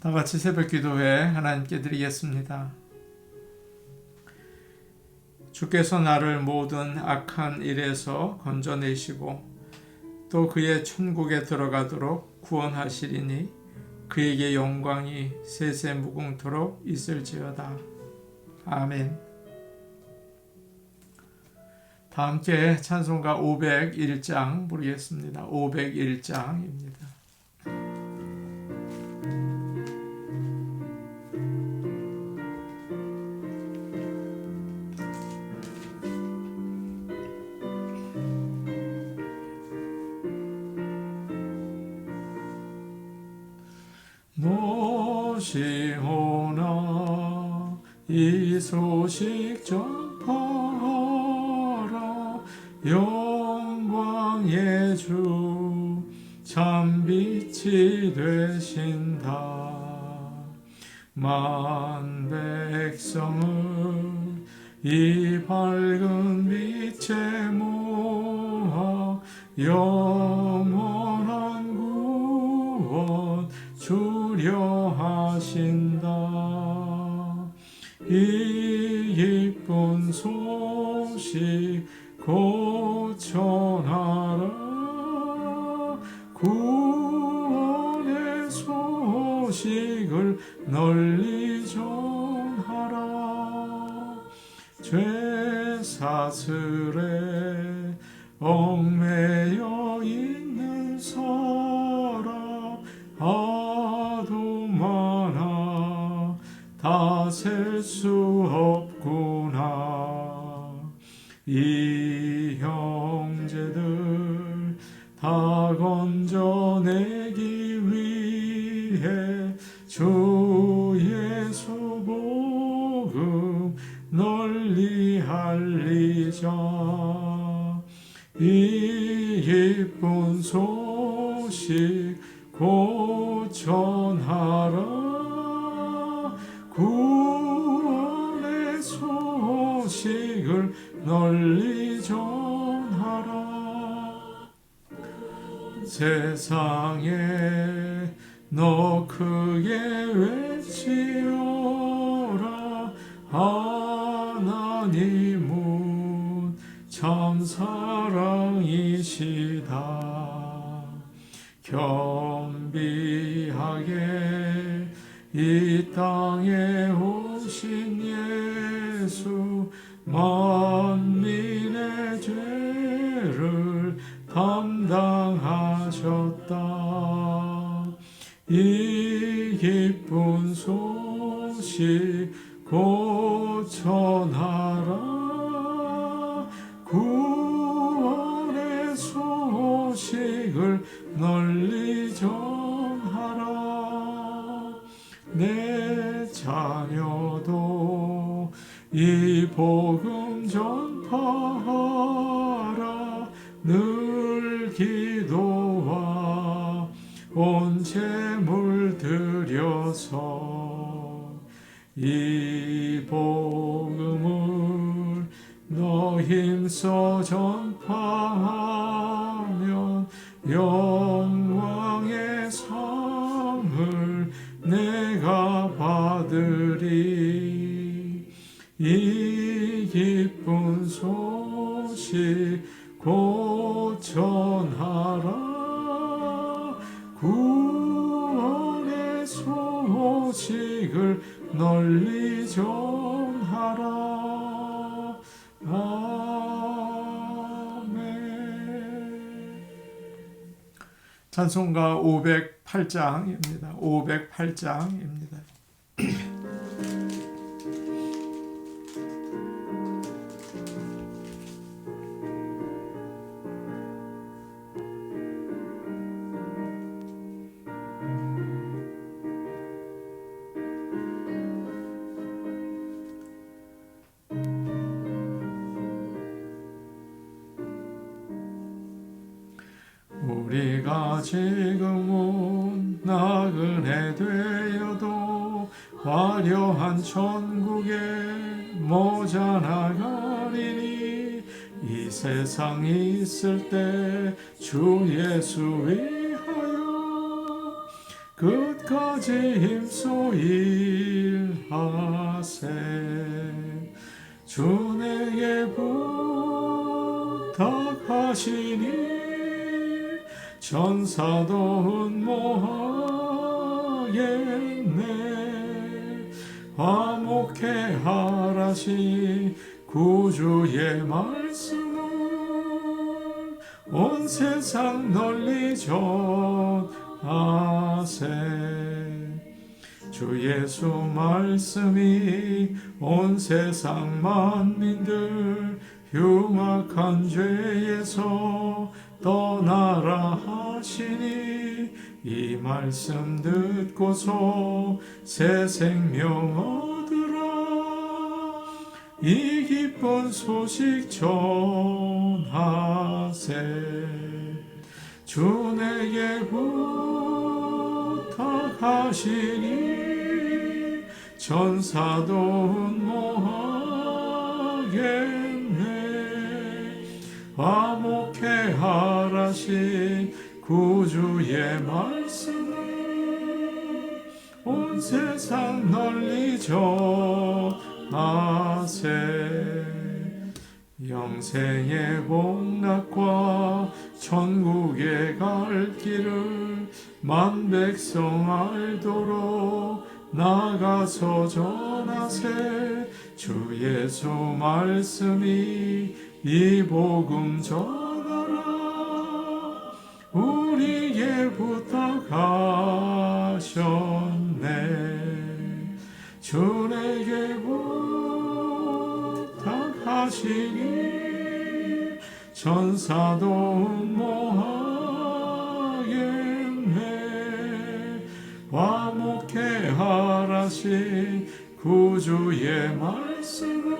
다 같이 새벽 기도회 하나님께 드리겠습니다. 주께서 나를 모든 악한 일에서 건져내시고 또 그의 천국에 들어가도록 구원하시리니 그에게 영광이 세세 무궁토록 있을지어다. 아멘. 다 함께 찬송가 501장 부르겠습니다. 501장입니다. 모시오나 이 소식 전파하라. 영광의 주 참 빛이 되신다. 만 백성을 이 밝은 빛에 모아 영원한 구원 주려 하신다. 이 기쁜 소식 곧 전하라. 구원의 소식을 널리 전하라. 죄 사슬에 얽매여 있는 사람 하도 많아 다 셀 수 없구나. 이 형제들 다 건져내기 위해 주 예수 복음 널리 알리자. 이 기쁜 소식 곧 전하라. 구원의 소식을 널리 전하라. 세상에 너 크게 외치어라. 하나님은 참 사랑이시다. 겸비하게 이 땅에 오신 예수 만민의 죄를 담당하셨다. 이 기쁜 소식 곧 전하라. 구원의 소식을 널리 전하라. 내 자녀도 이 복음 전파하라. 늘 기도와 온 재물 들여서 이 복음을 너 힘써 전파하면 영광의 상을 내가 받으리. 이 기쁜 소식 곧 전하라. 구원의 소식을 널리 전하라. 아멘. 찬송가 508장입니다. 508장입니다. 우리가 지금은 나그네 되어도 화려한 천국에 모자라가리니 이 세상이 있을 때 주 예수 위하여 끝까지 힘써 일하세. 주 내게 부탁하시니 천사도 응모하겠네. 화목해 하라시 구주의 말씀을 온 세상 널리 전하세. 주 예수 말씀이 온 세상 만민들 흉악한 죄에서 떠나라 하시니 이 말씀 듣고서 새 생명 얻으라. 이 기쁜 소식 전하세. 주 내게 부탁하시니 천사도 응모하겠네. 화목해 하라시 구주의 말씀을 온 세상 널리 전하세. 영생의 복락과 천국에 갈 길을 만 백성 알도록 나가서 전하세. 주 예수 말씀이 이 복음 전하라. 우리에게 부탁하셨네. 주 내게 부탁하시니 천사도 응모하겠네. 화목해 하라시 구주의 말씀을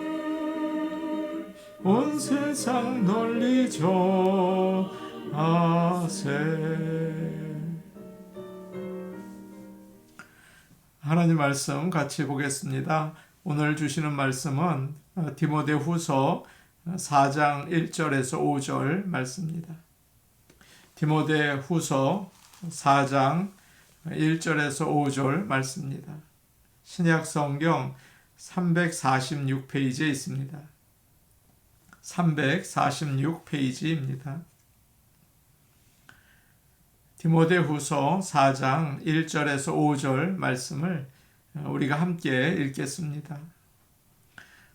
온 세상 널리 전하세. 하나님 말씀 같이 보겠습니다. 오늘 주시는 말씀은 디모데후서 4장 1절에서 5절 말씀입니다. 디모데후서 4장 1절에서 5절 말씀입니다. 신약성경 346페이지에 있습니다. 346페이지입니다. 디모데후서 4장 1절에서 5절 말씀을 우리가 함께 읽겠습니다.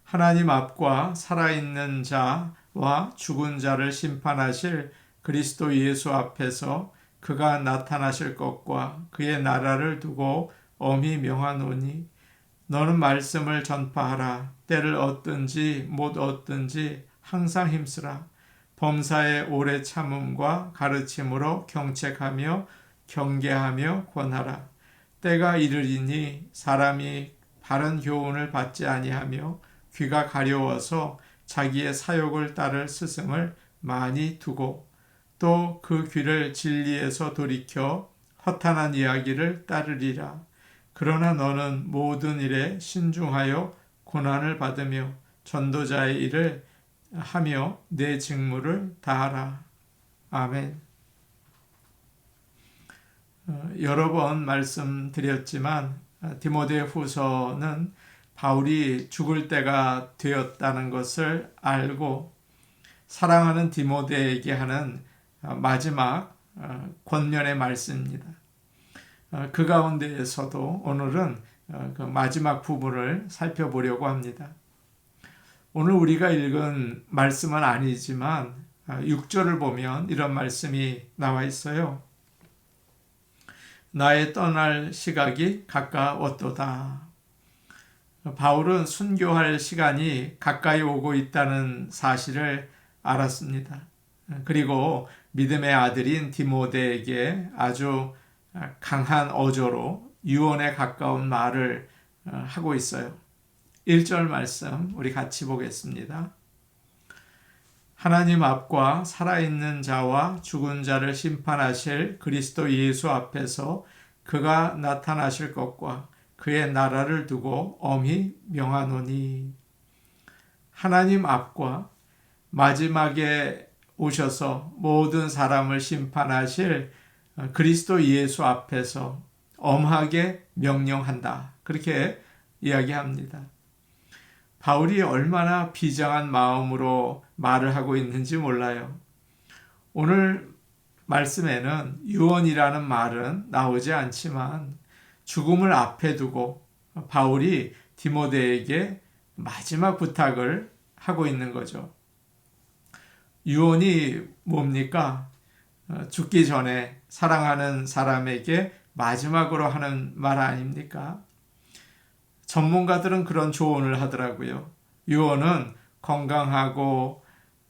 하나님 앞과 살아있는 자와 죽은 자를 심판하실 그리스도 예수 앞에서 그가 나타나실 것과 그의 나라를 두고 엄히 명하노니 너는 말씀을 전파하라. 때를 얻든지 못 얻든지 항상 힘쓰라. 범사의 오래 참음과 가르침으로 경책하며 경계하며 권하라. 때가 이르리니 사람이 바른 교훈을 받지 아니하며 귀가 가려워서 자기의 사욕을 따를 스승을 많이 두고 또 그 귀를 진리에서 돌이켜 허탄한 이야기를 따르리라. 그러나 너는 모든 일에 신중하여 고난을 받으며 전도자의 일을 하며 내 직무를 다하라. 아멘. 여러 번 말씀드렸지만 디모데후서는 바울이 죽을 때가 되었다는 것을 알고 사랑하는 디모데에게 하는 마지막 권면의 말씀입니다. 그 가운데에서도 오늘은 그 마지막 부분을 살펴보려고 합니다. 오늘 우리가 읽은 말씀은 아니지만 6절을 보면 이런 말씀이 나와 있어요. 나의 떠날 시각이 가까웠도다. 바울은 순교할 시간이 가까이 오고 있다는 사실을 알았습니다. 그리고 믿음의 아들인 디모데에게 아주 강한 어조로 유언에 가까운 말을 하고 있어요. 1절 말씀 우리 같이 보겠습니다. 하나님 앞과 살아있는 자와 죽은 자를 심판하실 그리스도 예수 앞에서 그가 나타나실 것과 그의 나라를 두고 엄히 명하노니. 하나님 앞과 마지막에 오셔서 모든 사람을 심판하실 그리스도 예수 앞에서 엄하게 명령한다. 그렇게 이야기합니다. 바울이 얼마나 비장한 마음으로 말을 하고 있는지 몰라요. 오늘 말씀에는 유언이라는 말은 나오지 않지만 죽음을 앞에 두고 바울이 디모데에게 마지막 부탁을 하고 있는 거죠. 유언이 뭡니까? 죽기 전에 사랑하는 사람에게 마지막으로 하는 말 아닙니까? 전문가들은 그런 조언을 하더라고요. 유언은 건강하고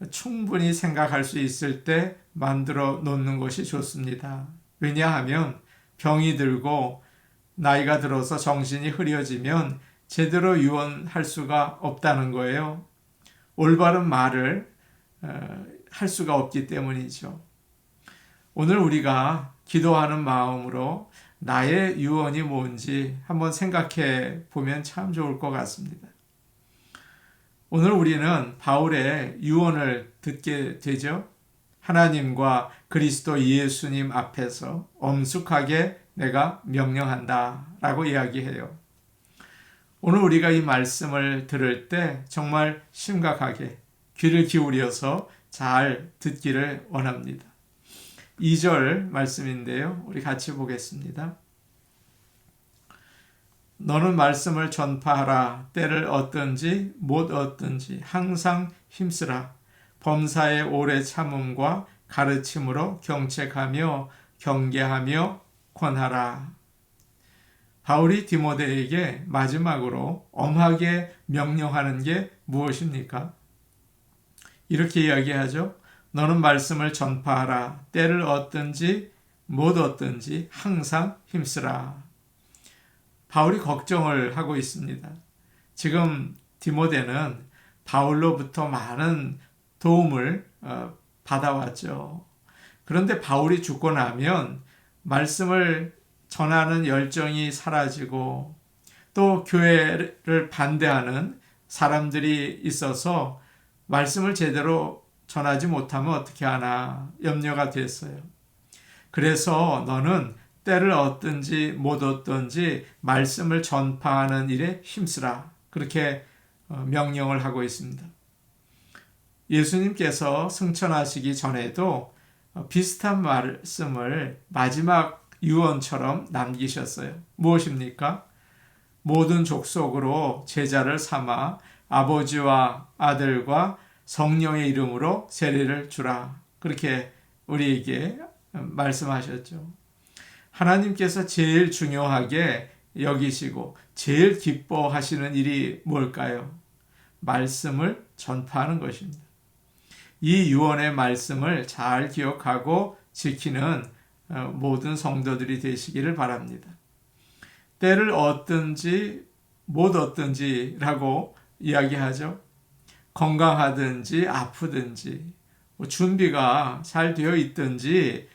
충분히 생각할 수 있을 때 만들어 놓는 것이 좋습니다. 왜냐하면 병이 들고 나이가 들어서 정신이 흐려지면 제대로 유언할 수가 없다는 거예요. 올바른 말을 할 수가 없기 때문이죠. 오늘 우리가 기도하는 마음으로 나의 유언이 뭔지 한번 생각해 보면 참 좋을 것 같습니다. 오늘 우리는 바울의 유언을 듣게 되죠. 하나님과 그리스도 예수님 앞에서 엄숙하게 내가 명령한다 라고 이야기해요. 오늘 우리가 이 말씀을 들을 때 정말 심각하게 귀를 기울여서 잘 듣기를 원합니다. 2절 말씀인데요. 우리 같이 보겠습니다. 너는 말씀을 전파하라. 때를 얻든지 못 얻든지 항상 힘쓰라. 범사의 오래 참음과 가르침으로 경책하며 경계하며 권하라. 바울이 디모데에게 마지막으로 엄하게 명령하는 게 무엇입니까? 이렇게 이야기하죠. 너는 말씀을 전파하라. 때를 얻든지 못 얻든지 항상 힘쓰라. 바울이 걱정을 하고 있습니다. 지금 디모데는 바울로부터 많은 도움을 받아왔죠. 그런데 바울이 죽고 나면 말씀을 전하는 열정이 사라지고 또 교회를 반대하는 사람들이 있어서 말씀을 제대로 전하지 못하면 어떻게 하나 염려가 됐어요. 그래서 너는 때를 얻든지 못 얻든지 말씀을 전파하는 일에 힘쓰라. 그렇게 명령을 하고 있습니다. 예수님께서 승천하시기 전에도 비슷한 말씀을 마지막 유언처럼 남기셨어요. 무엇입니까? 모든 족속으로 제자를 삼아 아버지와 아들과 성령의 이름으로 세례를 주라. 그렇게 우리에게 말씀하셨죠. 하나님께서 제일 중요하게 여기시고 제일 기뻐하시는 일이 뭘까요? 말씀을 전파하는 것입니다. 이 유언의 말씀을 잘 기억하고 지키는 모든 성도들이 되시기를 바랍니다. 때를 얻든지 못 얻든지라고 이야기하죠. 건강하든지 아프든지 준비가 잘 되어 있든지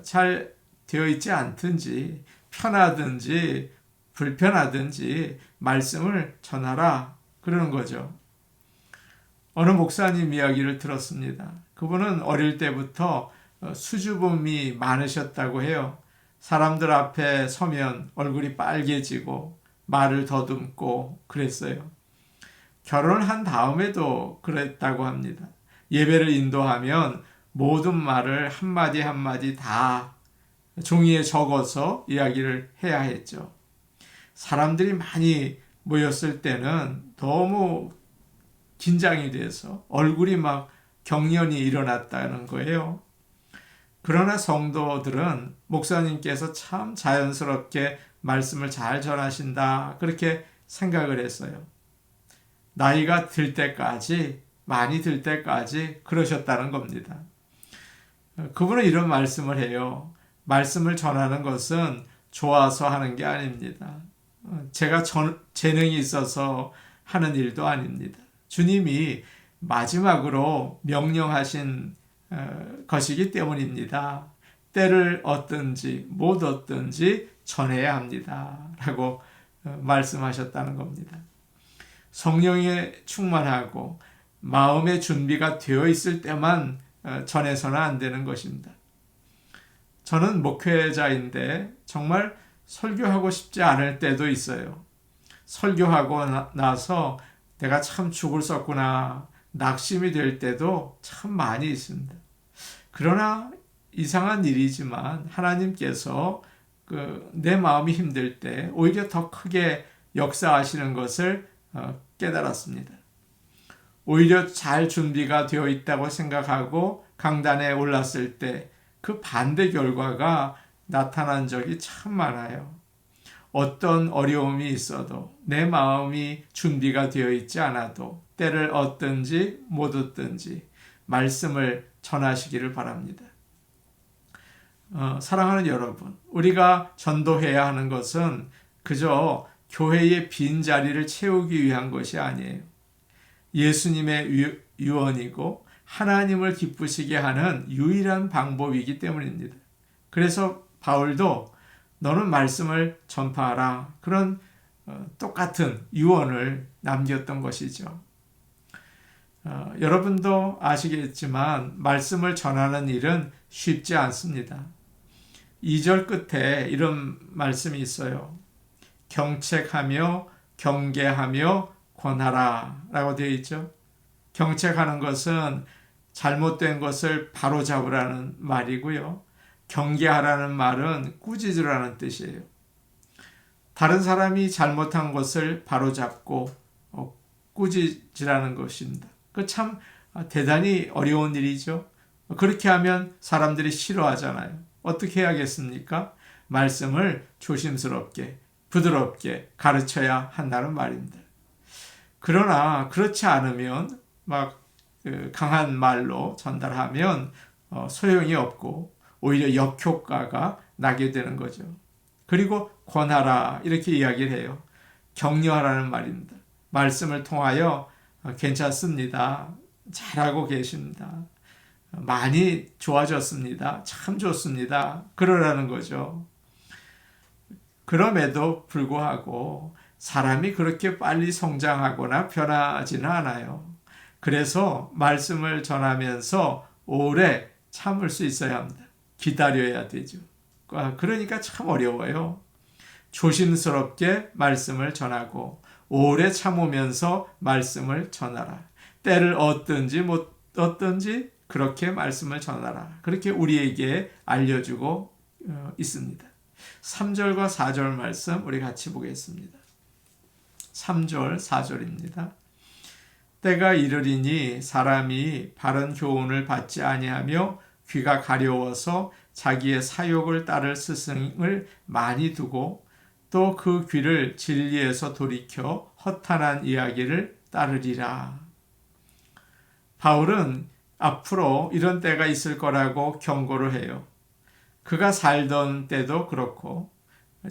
잘 되어 있지 않든지 편하든지 불편하든지 말씀을 전하라 그러는 거죠. 어느 목사님 이야기를 들었습니다. 그분은 어릴 때부터 수줍음이 많으셨다고 해요. 사람들 앞에 서면 얼굴이 빨개지고 말을 더듬고 그랬어요. 결혼한 다음에도 그랬다고 합니다. 예배를 인도하면 모든 말을 한마디 한마디 다 종이에 적어서 이야기를 해야 했죠. 사람들이 많이 모였을 때는 너무 긴장이 돼서 얼굴이 막 경련이 일어났다는 거예요. 그러나 성도들은 목사님께서 참 자연스럽게 말씀을 잘 전하신다 그렇게 생각을 했어요. 나이가 들 때까지 많이 들 때까지 그러셨다는 겁니다. 그분은 이런 말씀을 해요. 말씀을 전하는 것은 좋아서 하는 게 아닙니다. 제가 재능이 있어서 하는 일도 아닙니다. 주님이 마지막으로 명령하신 것이기 때문입니다. 때를 얻든지 못 얻든지 전해야 합니다. 라고 말씀하셨다는 겁니다. 성령에 충만하고 마음의 준비가 되어 있을 때만 전해서는 안 되는 것입니다. 저는 목회자인데 정말 설교하고 싶지 않을 때도 있어요. 설교하고 나서 내가 참 죽을 썼구나 낙심이 될 때도 참 많이 있습니다. 그러나 이상한 일이지만 하나님께서 내 마음이 힘들 때 오히려 더 크게 역사하시는 것을 깨달았습니다. 오히려 잘 준비가 되어 있다고 생각하고 강단에 올랐을 때 그 반대 결과가 나타난 적이 참 많아요. 어떤 어려움이 있어도 내 마음이 준비가 되어 있지 않아도 때를 얻든지 못 얻든지 말씀을 전하시기를 바랍니다. 사랑하는 여러분, 우리가 전도해야 하는 것은 그저 교회의 빈자리를 채우기 위한 것이 아니에요. 예수님의 유언이고 하나님을 기쁘시게 하는 유일한 방법이기 때문입니다. 그래서 바울도 너는 말씀을 전파하라. 그런 똑같은 유언을 남겼던 것이죠. 여러분도 아시겠지만 말씀을 전하는 일은 쉽지 않습니다. 2절 끝에 이런 말씀이 있어요. 경책하며 경계하며 권하라 라고 되어 있죠. 경책하는 것은 잘못된 것을 바로잡으라는 말이고요. 경계하라는 말은 꾸짖으라는 뜻이에요. 다른 사람이 잘못한 것을 바로잡고 꾸짖으라는 것입니다. 그 참 대단히 어려운 일이죠. 그렇게 하면 사람들이 싫어하잖아요. 어떻게 해야겠습니까? 말씀을 조심스럽게 부드럽게 가르쳐야 한다는 말입니다. 그러나 그렇지 않으면 막 강한 말로 전달하면 소용이 없고 오히려 역효과가 나게 되는 거죠. 그리고 권하라 이렇게 이야기를 해요. 격려하라는 말입니다. 말씀을 통하여 괜찮습니다. 잘하고 계십니다. 많이 좋아졌습니다. 참 좋습니다. 그러라는 거죠. 그럼에도 불구하고 사람이 그렇게 빨리 성장하거나 변하지는 않아요. 그래서 말씀을 전하면서 오래 참을 수 있어야 합니다. 기다려야 되죠. 그러니까 참 어려워요. 조심스럽게 말씀을 전하고 오래 참으면서 말씀을 전하라. 때를 얻든지 못 얻든지 그렇게 말씀을 전하라. 그렇게 우리에게 알려주고 있습니다. 3절과 4절 말씀 우리 같이 보겠습니다. 3절, 4절입니다. 때가 이르리니 사람이 바른 교훈을 받지 아니하며 귀가 가려워서 자기의 사욕을 따를 스승을 많이 두고 또 그 귀를 진리에서 돌이켜 허탄한 이야기를 따르리라. 바울은 앞으로 이런 때가 있을 거라고 경고를 해요. 그가 살던 때도 그렇고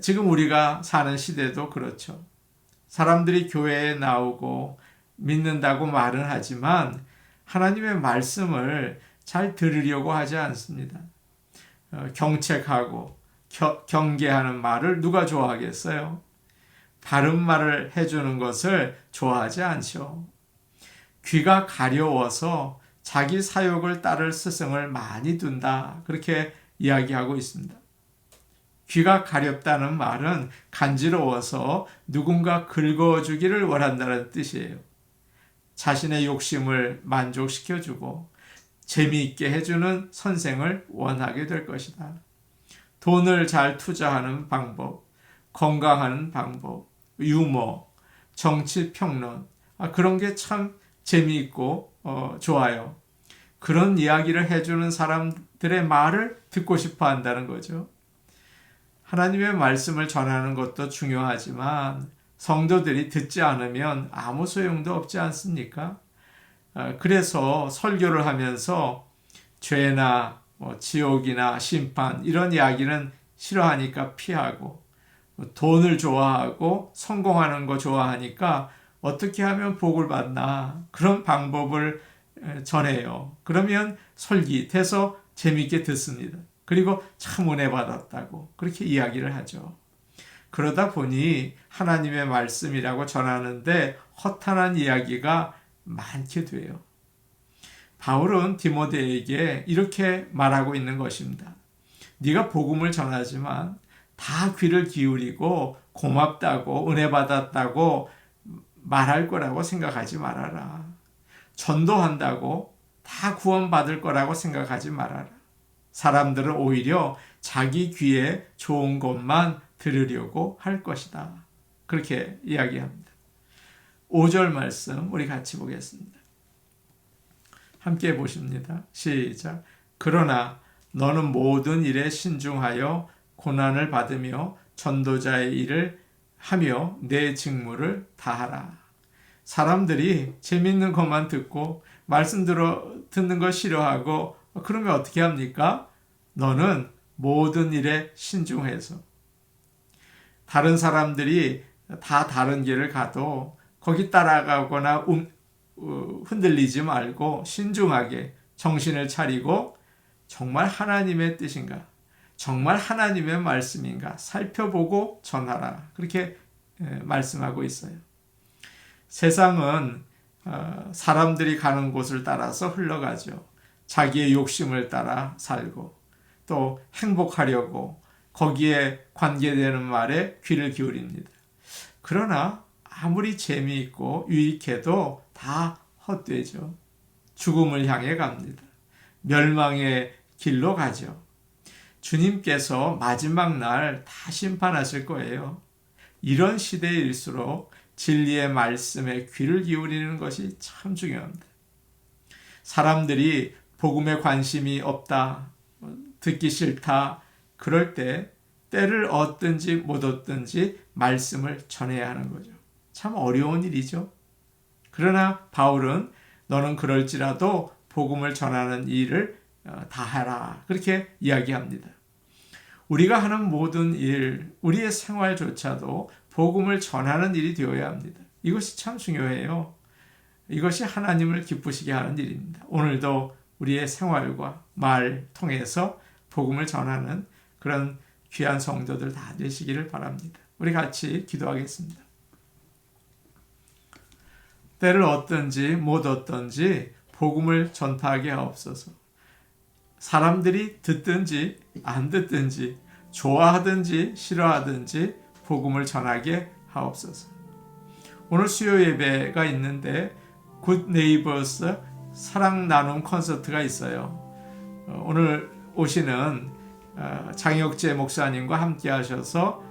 지금 우리가 사는 시대도 그렇죠. 사람들이 교회에 나오고 믿는다고 말은 하지만 하나님의 말씀을 잘 들으려고 하지 않습니다. 경책하고 경계하는 말을 누가 좋아하겠어요? 바른 말을 해주는 것을 좋아하지 않죠. 귀가 가려워서 자기 사욕을 따를 스승을 많이 둔다. 그렇게 이야기하고 있습니다. 귀가 가렵다는 말은 간지러워서 누군가 긁어주기를 원한다는 뜻이에요. 자신의 욕심을 만족시켜주고 재미있게 해주는 선생을 원하게 될 것이다. 돈을 잘 투자하는 방법, 건강하는 방법, 유머, 정치평론, 그런 게 참 재미있고 좋아요. 그런 이야기를 해주는 사람들의 말을 듣고 싶어 한다는 거죠. 하나님의 말씀을 전하는 것도 중요하지만 성도들이 듣지 않으면 아무 소용도 없지 않습니까? 그래서 설교를 하면서 죄나 지옥이나 심판 이런 이야기는 싫어하니까 피하고 돈을 좋아하고 성공하는 거 좋아하니까 어떻게 하면 복을 받나 그런 방법을 전해요. 그러면 솔깃해서 재미있게 듣습니다. 그리고 참 은혜 받았다고 그렇게 이야기를 하죠. 그러다 보니 하나님의 말씀이라고 전하는데 허탄한 이야기가 많게 돼요. 바울은 디모데에게 이렇게 말하고 있는 것입니다. 네가 복음을 전하지만 다 귀를 기울이고 고맙다고 은혜 받았다고 말할 거라고 생각하지 말아라. 전도한다고 다 구원받을 거라고 생각하지 말아라. 사람들은 오히려 자기 귀에 좋은 것만 들으려고 할 것이다. 그렇게 이야기합니다. 5절 말씀 우리 같이 보겠습니다. 함께 보십니다. 시작. 그러나 너는 모든 일에 신중하여 고난을 받으며 전도자의 일을 하며 내 직무를 다하라. 사람들이 재밌는 것만 듣고 말씀 듣는 거 싫어하고 그러면 어떻게 합니까? 너는 모든 일에 신중해서 다른 사람들이 다 다른 길을 가도 거기 따라가거나 흔들리지 말고 신중하게 정신을 차리고 정말 하나님의 뜻인가? 정말 하나님의 말씀인가? 살펴보고 전하라. 그렇게 말씀하고 있어요. 세상은 사람들이 가는 곳을 따라서 흘러가죠. 자기의 욕심을 따라 살고 또 행복하려고 거기에 관계되는 말에 귀를 기울입니다. 그러나 아무리 재미있고 유익해도 다 헛되죠. 죽음을 향해 갑니다. 멸망의 길로 가죠. 주님께서 마지막 날 다 심판하실 거예요. 이런 시대일수록 진리의 말씀에 귀를 기울이는 것이 참 중요합니다. 사람들이 복음에 관심이 없다, 듣기 싫다, 그럴 때 때를 얻든지 못 얻든지 말씀을 전해야 하는 거죠. 참 어려운 일이죠. 그러나 바울은 너는 그럴지라도 복음을 전하는 일을 다 하라. 그렇게 이야기합니다. 우리가 하는 모든 일, 우리의 생활조차도 복음을 전하는 일이 되어야 합니다. 이것이 참 중요해요. 이것이 하나님을 기쁘시게 하는 일입니다. 오늘도 우리의 생활과 말 통해서 복음을 전하는 그런 귀한 성도들 다 되시기를 바랍니다. 우리 같이 기도하겠습니다. 때를 얻든지 못 얻든지 복음을 전파하게 하옵소서. 사람들이 듣든지 안 듣든지 좋아하든지 싫어하든지 복음을 전하게 하옵소서. 오늘 수요 예배가 있는데 굿 네이버스 사랑 나눔 콘서트가 있어요. 오늘 오시는 장혁재 목사님과 함께 하셔서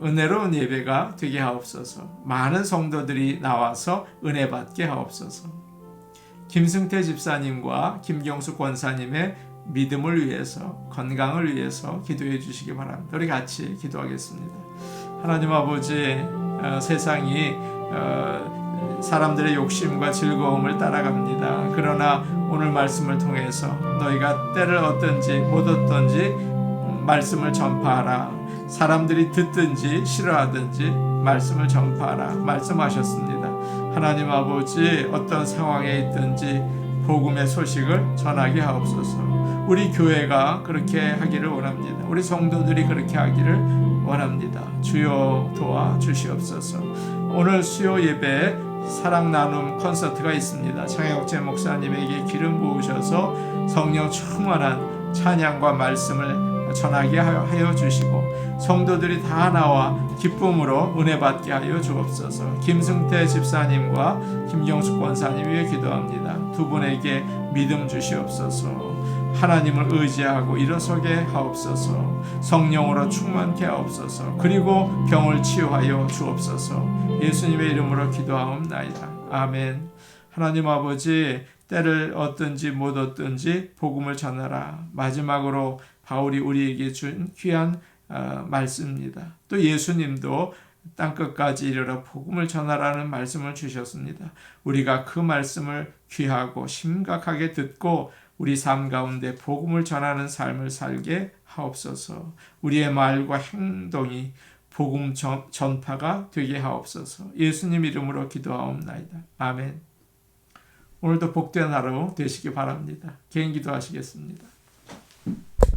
은혜로운 예배가 되게 하옵소서. 많은 성도들이 나와서 은혜 받게 하옵소서. 김승태 집사님과 김경수 권사님의 믿음을 위해서, 건강을 위해서 기도해 주시기 바랍니다. 우리 같이 기도하겠습니다. 하나님 아버지, 세상이 사람들의 욕심과 즐거움을 따라갑니다. 그러나 오늘 말씀을 통해서 너희가 때를 얻든지 못 얻든지 말씀을 전파하라. 사람들이 듣든지 싫어하든지 말씀을 전파하라 말씀하셨습니다. 하나님 아버지, 어떤 상황에 있든지 복음의 소식을 전하게 하옵소서. 우리 교회가 그렇게 하기를 원합니다. 우리 성도들이 그렇게 하기를 원합니다. 주여 도와주시옵소서. 오늘 수요 예배 사랑 나눔 콘서트가 있습니다. 장혁재 목사님에게 기름 부으셔서 성령 충만한 찬양과 말씀을 전하게 하여 주시고 성도들이 다 나와 기쁨으로 은혜 받게 하여 주옵소서. 김승태 집사님과 김경숙 권사님 위해 기도합니다. 두 분에게 믿음 주시옵소서. 하나님을 의지하고 일어서게 하옵소서. 성령으로 충만케 하옵소서. 그리고 병을 치유하여 주옵소서. 예수님의 이름으로 기도하옵나이다. 아멘. 하나님 아버지, 때를 얻든지 못 얻든지 복음을 전하라. 마지막으로 바울이 우리에게 준 귀한 말씀입니다. 또 예수님도 땅끝까지 이르러 복음을 전하라는 말씀을 주셨습니다. 우리가 그 말씀을 귀하고 심각하게 듣고 우리 삶 가운데 복음을 전하는 삶을 살게 하옵소서. 우리의 말과 행동이 복음 전파가 되게 하옵소서. 예수님 이름으로 기도하옵나이다. 아멘. 오늘도 복된 하루 되시기 바랍니다. 개인 기도하시겠습니다.